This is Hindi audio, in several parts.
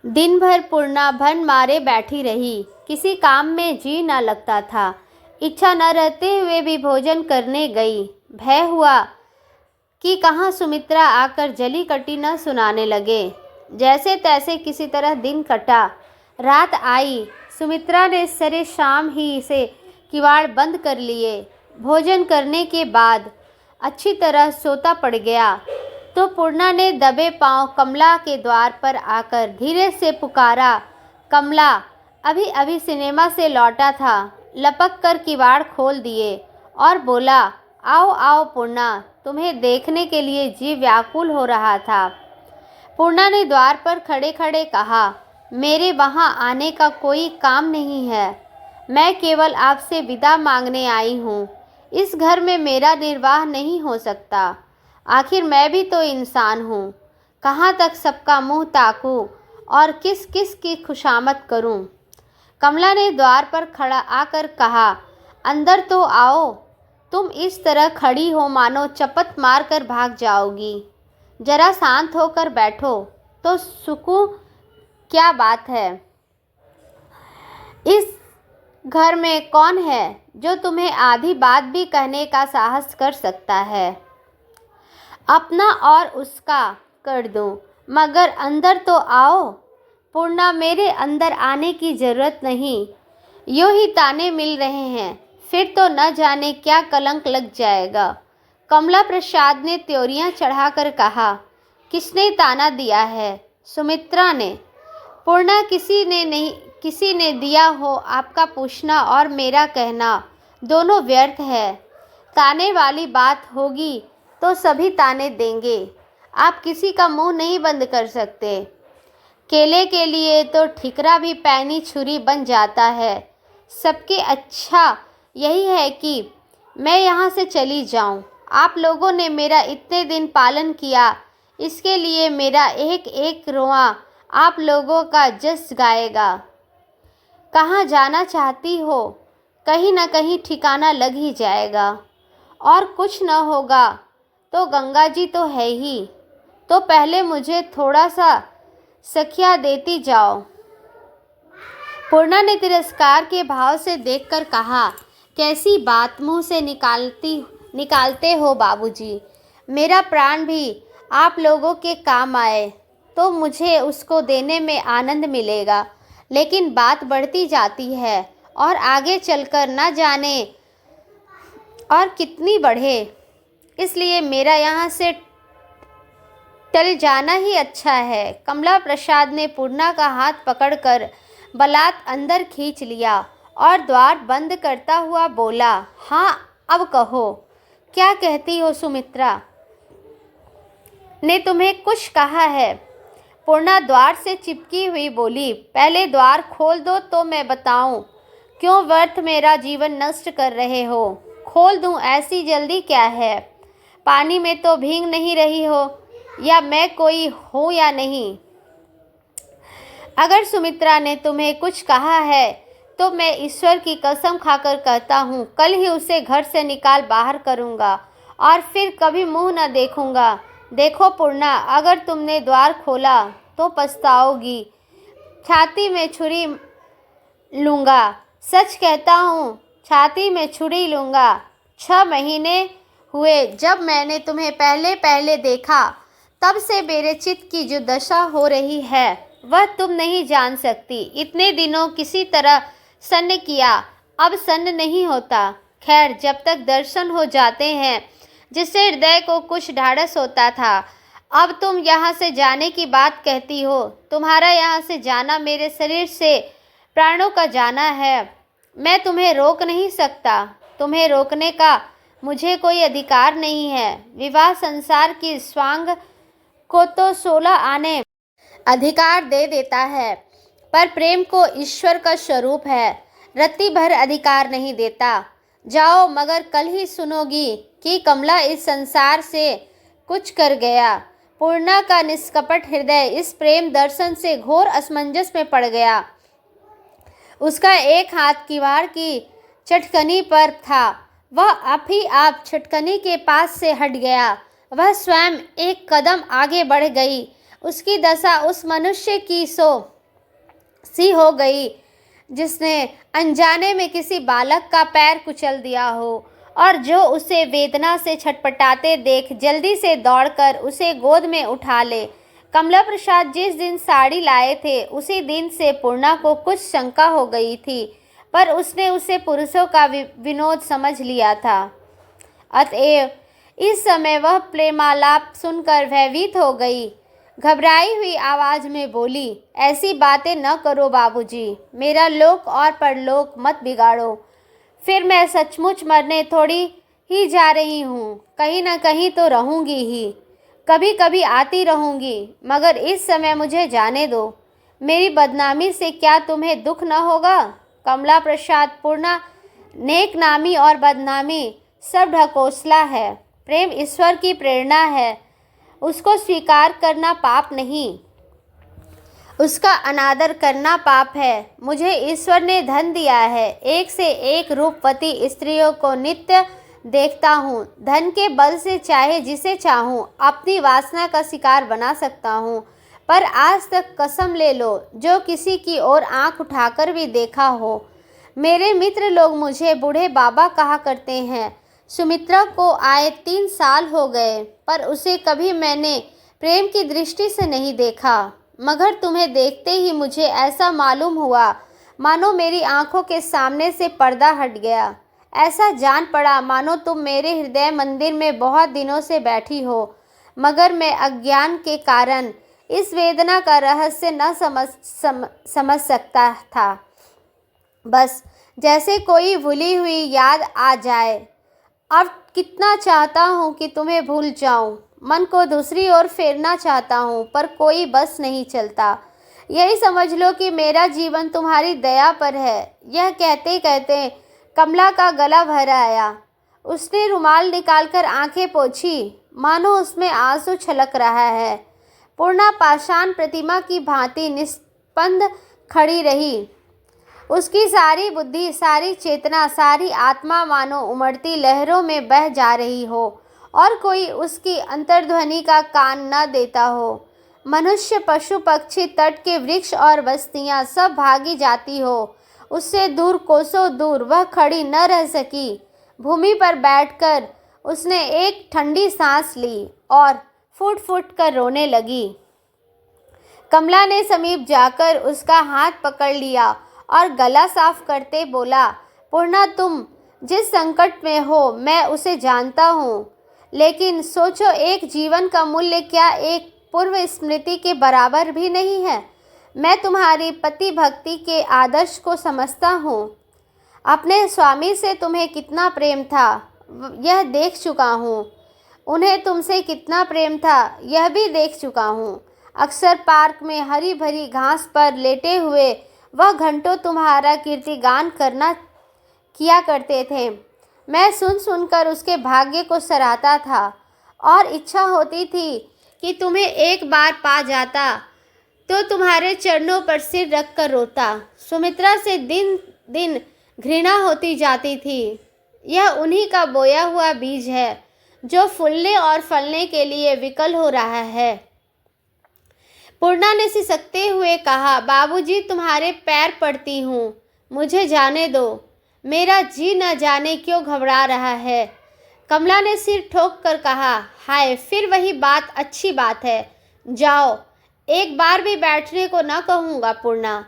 दिन भर पूर्णा भन मारे बैठी रही। किसी काम में जी न लगता था। इच्छा न रहते हुए भी भोजन करने गई। भय हुआ कि कहाँ सुमित्रा आकर जली कटी न सुनाने लगे। जैसे तैसे किसी तरह दिन कटा। रात आई। सुमित्रा ने सरे शाम ही से किवाड़ बंद कर लिए। भोजन करने के बाद अच्छी तरह सोता पड़ गया तो पूर्णा ने दबे पांव कमला के द्वार पर आकर धीरे से पुकारा, कमला। अभी अभी सिनेमा से लौटा था। लपक कर किवाड़ खोल दिए और बोला, आओ आओ पूर्णा, तुम्हें देखने के लिए जी व्याकुल हो रहा था। पूर्णा ने द्वार पर खड़े खड़े कहा, मेरे वहाँ आने का कोई काम नहीं है। मैं केवल आपसे विदा मांगने आई हूँ। इस घर में मेरा निर्वाह नहीं हो सकता। आखिर मैं भी तो इंसान हूँ। कहाँ तक सबका मुंह ताकूं और किस किस की खुशामद करूं। कमला ने द्वार पर खड़ा आकर कहा, अंदर तो आओ। तुम इस तरह खड़ी हो मानो चपत मार कर भाग जाओगी। जरा शांत होकर बैठो तो सुकून। क्या बात है? इस घर में कौन है जो तुम्हें आधी बात भी कहने का साहस कर सकता है? अपना और उसका कर दूं, मगर अंदर तो आओ। पूर्णा, मेरे अंदर आने की जरूरत नहीं। यूं ही ताने मिल रहे हैं, फिर तो न जाने क्या कलंक लग जाएगा। कमला प्रसाद ने त्योरियां चढ़ाकर कहा, किसने ताना दिया है? सुमित्रा ने। पूर्णा, किसी ने दिया हो आपका पूछना और मेरा कहना दोनों व्यर्थ है। ताने वाली बात होगी तो सभी ताने देंगे। आप किसी का मुंह नहीं बंद कर सकते। केले के लिए तो ठिकरा भी पैनी छुरी बन जाता है। सबके अच्छा यही है कि मैं यहाँ से चली जाऊँ। आप लोगों ने मेरा इतने दिन पालन किया, इसके लिए मेरा एक एक रोआ आप लोगों का जस गाएगा। कहाँ जाना चाहती हो? कहीं न कहीं ठिकाना लग ही जाएगा। और कुछ न होगा तो गंगा जी तो है ही। तो पहले मुझे थोड़ा सा सखिया देती जाओ। पूर्णा ने तिरस्कार के भाव से देखकर कहा, कैसी बात मुंह से निकालते हो बाबूजी। मेरा प्राण भी आप लोगों के काम आए तो मुझे उसको देने में आनंद मिलेगा। लेकिन बात बढ़ती जाती है और आगे चलकर न जाने और कितनी बढ़े। इसलिए मेरा यहाँ से टल जाना ही अच्छा है। कमला प्रसाद ने पूर्णा का हाथ पकड़कर बलात् अंदर खींच लिया और द्वार बंद करता हुआ बोला, हाँ अब कहो, क्या कहती हो? सुमित्रा ने तुम्हें कुछ कहा है? पूर्णा द्वार से चिपकी हुई बोली, पहले द्वार खोल दो तो मैं बताऊं। क्यों व्यर्थ मेरा जीवन नष्ट कर रहे हो? खोल दूं, ऐसी जल्दी क्या है? पानी में तो भीग नहीं रही हो, या मैं कोई हूँ या नहीं? अगर सुमित्रा ने तुम्हें कुछ कहा है तो मैं ईश्वर की कसम खाकर कहता हूँ, कल ही उसे घर से निकाल बाहर करूँगा और फिर कभी मुंह न देखूँगा। देखो पूर्णा, अगर तुमने द्वार खोला तो पछताओगी। छाती में छुरी लूँगा, सच कहता हूँ, छाती में छुरी लूँगा। 6 महीने हुए जब मैंने तुम्हें पहले पहले देखा, तब से मेरे चित्त की जो दशा हो रही है वह तुम नहीं जान सकती। इतने दिनों किसी तरह सन्न किया, अब सन्न नहीं होता। खैर, जब तक दर्शन हो जाते हैं, जिससे हृदय को कुछ ढाढ़स होता था। अब तुम यहाँ से जाने की बात कहती हो। तुम्हारा यहाँ से जाना मेरे शरीर से प्राणों का जाना है। मैं तुम्हें रोक नहीं सकता। तुम्हें रोकने का मुझे कोई अधिकार नहीं है। विवाह संसार की स्वांग को तो 16 आने अधिकार दे देता है, पर प्रेम को ईश्वर का स्वरूप है, रत्ती भर अधिकार नहीं देता। जाओ, मगर कल ही सुनोगी कि कमला इस संसार से कुछ कर गया। पूर्णा का निष्कपट हृदय इस प्रेम दर्शन से घोर असमंजस में पड़ गया। उसका एक हाथ किवाड़ की चटकनी पर था। वह आप ही आप चटकनी के पास से हट गया। वह स्वयं एक कदम आगे बढ़ गई उसकी दशा उस मनुष्य की सी हो गई जिसने अनजाने में किसी बालक का पैर कुचल दिया हो और जो उसे वेदना से छटपटाते देख जल्दी से दौड़कर उसे गोद में उठा ले। कमला प्रसाद जिस दिन साड़ी लाए थे उसी दिन से पूर्णा को कुछ शंका हो गई थी, पर उसने उसे पुरुषों का विनोद समझ लिया था। अतएव इस समय वह प्रेमालाप सुनकर भयभीत हो गई। घबराई हुई आवाज में बोली, ऐसी बातें न करो बाबूजी, मेरा लोक और परलोक मत बिगाड़ो। फिर मैं सचमुच मरने थोड़ी ही जा रही हूँ, कहीं न कहीं तो रहूँगी ही, कभी कभी आती रहूँगी, मगर इस समय मुझे जाने दो। मेरी बदनामी से क्या तुम्हें दुख न होगा? कमला प्रसाद पूर्णा नेक नामी और बदनामी सब ढकोसला है। प्रेम ईश्वर की प्रेरणा है, उसको स्वीकार करना पाप नहीं, उसका अनादर करना पाप है। मुझे ईश्वर ने धन दिया है, एक से एक रूपवती स्त्रियों को नित्य देखता हूँ। धन के बल से चाहे जिसे चाहूँ अपनी वासना का शिकार बना सकता हूँ, पर आज तक कसम ले लो जो किसी की ओर आंख उठाकर भी देखा हो। मेरे मित्र लोग मुझे बूढ़े बाबा कहा करते हैं। सुमित्रा को आए 3 साल हो गए, पर उसे कभी मैंने प्रेम की दृष्टि से नहीं देखा, मगर तुम्हें देखते ही मुझे ऐसा मालूम हुआ मानो मेरी आंखों के सामने से पर्दा हट गया। ऐसा जान पड़ा मानो तुम मेरे हृदय मंदिर में बहुत दिनों से बैठी हो, मगर मैं अज्ञान के कारण इस वेदना का रहस्य न समझ सकता था। बस जैसे कोई भूली हुई याद आ जाए। अब कितना चाहता हूँ कि तुम्हें भूल जाऊँ, मन को दूसरी ओर फेरना चाहता हूँ, पर कोई बस नहीं चलता। यही समझ लो कि मेरा जीवन तुम्हारी दया पर है। यह कहते कहते कमला का गला भर आया। उसने रुमाल निकालकर आंखें पोंछी, मानो उसमें आंसू छलक रहा है। पूर्णा पाषाण प्रतिमा की भांति निस्पंद खड़ी रही। उसकी सारी बुद्धि, सारी चेतना, सारी आत्मा मानो उमड़ती लहरों में बह जा रही हो और कोई उसकी अंतर्ध्वनि का कान न देता हो। मनुष्य, पशु, पक्षी, तट के वृक्ष और बस्तियां सब भागी जाती हो। उससे दूर, कोसों दूर वह खड़ी न रह सकी। भूमि पर बैठकर उसने एक ठंडी सांस ली और फूट फूट कर रोने लगी। कमला ने समीप जाकर उसका हाथ पकड़ लिया और गला साफ करते बोला, पूर्णा, तुम जिस संकट में हो मैं उसे जानता हूँ, लेकिन सोचो एक जीवन का मूल्य क्या एक पूर्व स्मृति के बराबर भी नहीं है। मैं तुम्हारी पति भक्ति के आदर्श को समझता हूँ। अपने स्वामी से तुम्हें कितना प्रेम था यह देख चुका हूँ, उन्हें तुमसे कितना प्रेम था यह भी देख चुका हूँ। अक्सर पार्क में हरी भरी घास पर लेटे हुए वह घंटों तुम्हारा कीर्तिगान किया करते थे। मैं सुन सुनकर उसके भाग्य को सराहता था और इच्छा होती थी कि तुम्हें एक बार पा जाता तो तुम्हारे चरणों पर सिर रख कर रोता। सुमित्रा से दिन दिन घृणा होती जाती थी। यह उन्हीं का बोया हुआ बीज है जो फूलने और फलने के लिए विकल हो रहा है। पूर्णा ने सिसकते हुए कहा, बाबूजी, तुम्हारे पैर पड़ती हूँ, मुझे जाने दो। मेरा जी न जाने क्यों घबरा रहा है। कमला ने सिर ठोक कर कहा, हाय, फिर वही बात। अच्छी बात है, जाओ। एक बार भी बैठने को न कहूँगा। पूर्णा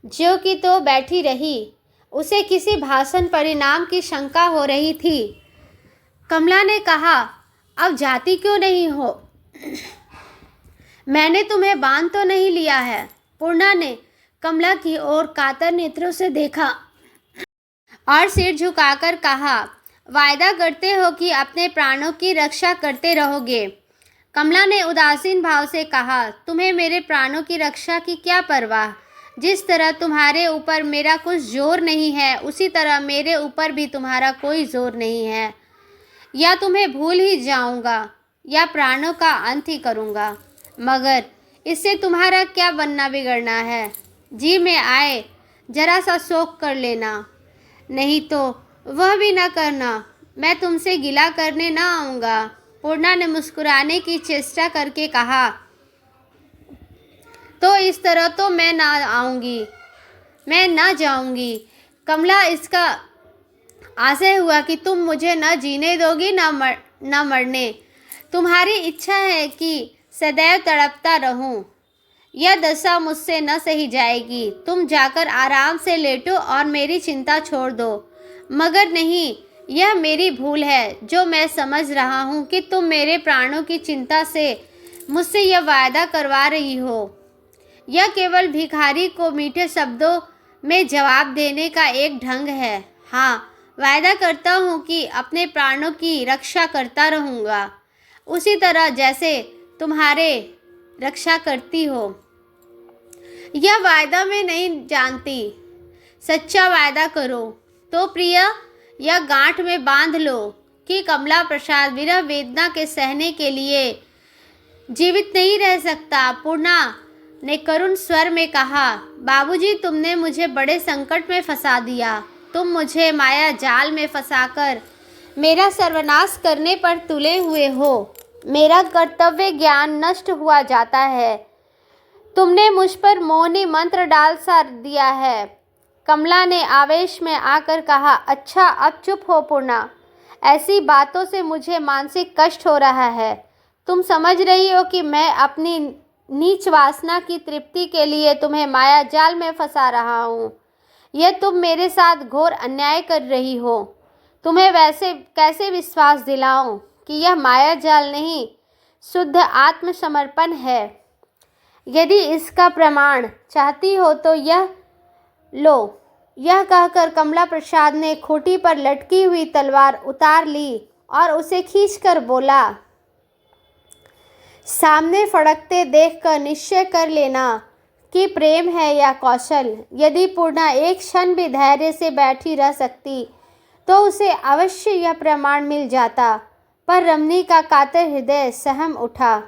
ज्यों की तो बैठी रही। उसे किसी भाषण परिणाम की शंका हो रही थी। कमला ने कहा, अब जाती क्यों नहीं हो? मैंने तुम्हें बांध तो नहीं लिया है? पूर्णा ने कमला की ओर कातर नेत्रों से देखा और सिर झुकाकर कहा, वायदा करते हो कि अपने प्राणों की रक्षा करते रहोगे? कमला ने उदासीन भाव से कहा, तुम्हें मेरे प्राणों की रक्षा की क्या परवाह? जिस तरह तुम्हारे ऊपर मेरा कुछ जोर नहीं है, उसी तरह मेरे ऊपर भी तुम्हारा कोई जोर नहीं है। या तुम्हें भूल ही जाऊंगा या प्राणों का अंत ही करूंगा, मगर इससे तुम्हारा क्या बनना बिगड़ना है? जी में आए जरा सा शोक कर लेना, नहीं तो वह भी न करना। मैं तुमसे गिला करने न आऊँगा। पूर्णा ने मुस्कुराने की चेष्टा करके कहा, तो इस तरह तो मैं ना जाऊंगी। कमला, इसका आशय हुआ कि तुम मुझे न जीने दोगी न मरने। तुम्हारी इच्छा है कि सदैव तड़पता रहूं। यह दशा मुझसे न सही जाएगी। तुम जाकर आराम से लेटो और मेरी चिंता छोड़ दो। मगर नहीं, यह मेरी भूल है जो मैं समझ रहा हूँ कि तुम मेरे प्राणों की चिंता से मुझसे यह वायदा करवा रही हो। यह केवल भिखारी को मीठे शब्दों में जवाब देने का एक ढंग है। हाँ, वायदा करता हूँ कि अपने प्राणों की रक्षा करता रहूँगा, उसी तरह जैसे तुम्हारे रक्षा करती हो। यह वायदा मैं नहीं जानती। सच्चा वायदा करो तो प्रिया, यह गांठ में बांध लो कि कमला प्रसाद विरह वेदना के सहने के लिए जीवित नहीं रह सकता। पूर्णा ने करुण स्वर में कहा, बाबूजी, तुमने मुझे बड़े संकट में फंसा दिया। तुम मुझे माया जाल में फंसाकर मेरा सर्वनाश करने पर तुले हुए हो। मेरा कर्तव्य ज्ञान नष्ट हुआ जाता है। तुमने मुझ पर मोहनी मंत्र डाल सा दिया है। कमला ने आवेश में आकर कहा, अच्छा, अब चुप हो पूर्णा। ऐसी बातों से मुझे मानसिक कष्ट हो रहा है। तुम समझ रही हो कि मैं अपनी नीच वासना की तृप्ति के लिए तुम्हें माया जाल में फंसा रहा हूँ। यह तुम मेरे साथ घोर अन्याय कर रही हो। तुम्हें वैसे कैसे विश्वास दिलाऊं कि यह माया जाल नहीं, शुद्ध आत्मसमर्पण है। यदि इसका प्रमाण चाहती हो तो यह लो। यह कहकर कमला प्रसाद ने खूंटी पर लटकी हुई तलवार उतार ली और उसे खींचकर बोला, सामने फड़कते देखकर निश्चय कर लेना कि प्रेम है या कौशल। यदि पूर्णा एक क्षण भी धैर्य से बैठी रह सकती तो उसे अवश्य यह प्रमाण मिल जाता, पर रमणी का कातर हृदय सहम उठा।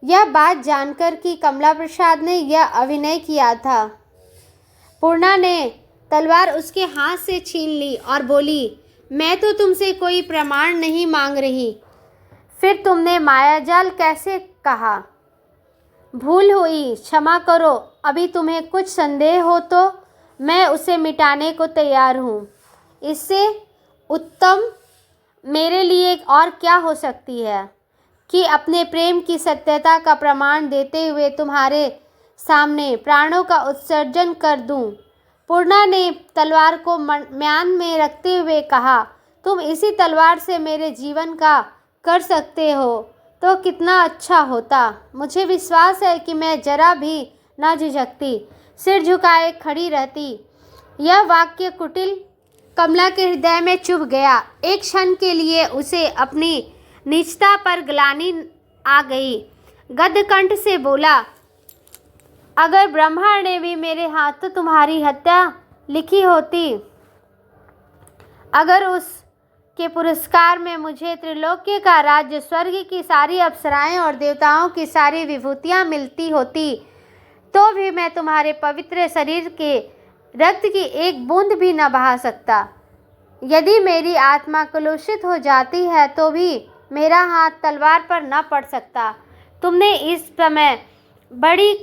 यह बात जानकर कि कमला प्रसाद ने यह अभिनय किया था। पूर्णा ने तलवार उसके हाथ से छीन ली और बोली, मैं तो तुमसे कोई प्रमाण नहीं मांग रही। फिर तुमने मायाजाल कैसे कहा? भूल हुई, क्षमा करो। अभी तुम्हें कुछ संदेह हो तो मैं उसे मिटाने को तैयार हूँ। इससे उत्तम मेरे लिए और क्या हो सकती है कि अपने प्रेम की सत्यता का प्रमाण देते हुए तुम्हारे सामने प्राणों का उत्सर्जन कर दूं। पूर्णा ने तलवार को म्यान में रखते हुए कहा, तुम इसी तलवार से मेरे जीवन का कर सकते हो तो कितना अच्छा होता। मुझे विश्वास है कि मैं जरा भी न झिझकती, सिर झुकाए खड़ी रहती। यह वाक्य कुटिल कमला के हृदय में चुभ गया। एक क्षण के लिए उसे अपनी नीचता पर ग्लानि आ गई। गद्यकंठ से बोला, अगर ब्रह्मा ने भी मेरे हाथों तुम्हारी हत्या लिखी होती, अगर उसके पुरस्कार में मुझे त्रिलोक्य का राज्य, स्वर्ग की सारी अप्सराएं और देवताओं की सारी विभूतियां मिलती होती, तो भी मैं तुम्हारे पवित्र शरीर के रक्त की एक बूंद भी न बहा सकता। यदि मेरी आत्मा कलुषित हो जाती है तो भी मेरा हाथ तलवार पर न पड़ सकता। तुमने इस समय बड़ी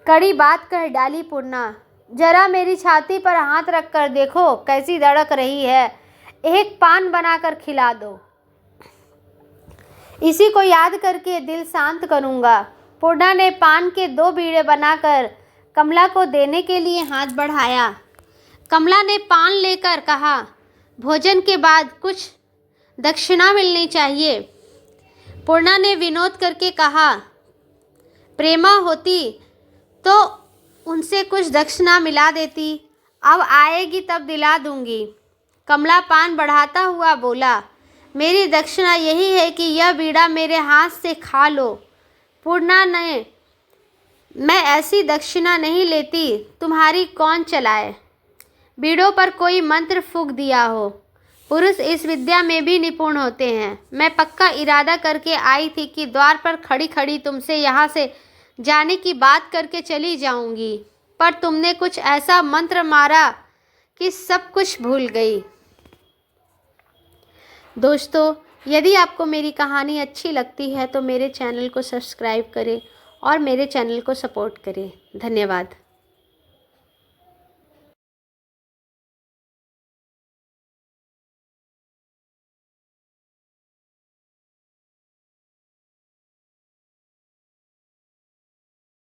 कड़ी बात कह डाली पूर्णा। जरा मेरी छाती पर हाथ रख कर देखो कैसी धड़क रही है। एक पान बनाकर खिला दो, इसी को याद करके दिल शांत करूँगा। पूर्णा ने पान के 2 बीड़े बनाकर कमला को देने के लिए हाथ बढ़ाया। कमला ने पान लेकर कहा, भोजन के बाद कुछ दक्षिणा मिलनी चाहिए। पूर्णा ने विनोद करके कहा, प्रेमा होती तो उनसे कुछ दक्षिणा मिला देती। अब आएगी तब दिला दूंगी। कमला पान बढ़ाता हुआ बोला, मेरी दक्षिणा यही है कि यह बीड़ा मेरे हाथ से खा लो। पूर्णा ने, मैं ऐसी दक्षिणा नहीं लेती, तुम्हारी कौन चलाए। बीड़ों पर कोई मंत्र फूंक दिया हो। पुरुष इस विद्या में भी निपुण होते हैं। मैं पक्का इरादा करके आई थी कि द्वार पर खड़ी खड़ी तुमसे यहाँ से जाने की बात करके चली जाऊंगी, पर तुमने कुछ ऐसा मंत्र मारा कि सब कुछ भूल गई। दोस्तों, यदि आपको मेरी कहानी अच्छी लगती है तो मेरे चैनल को सब्सक्राइब करें और मेरे चैनल को सपोर्ट करें। धन्यवाद।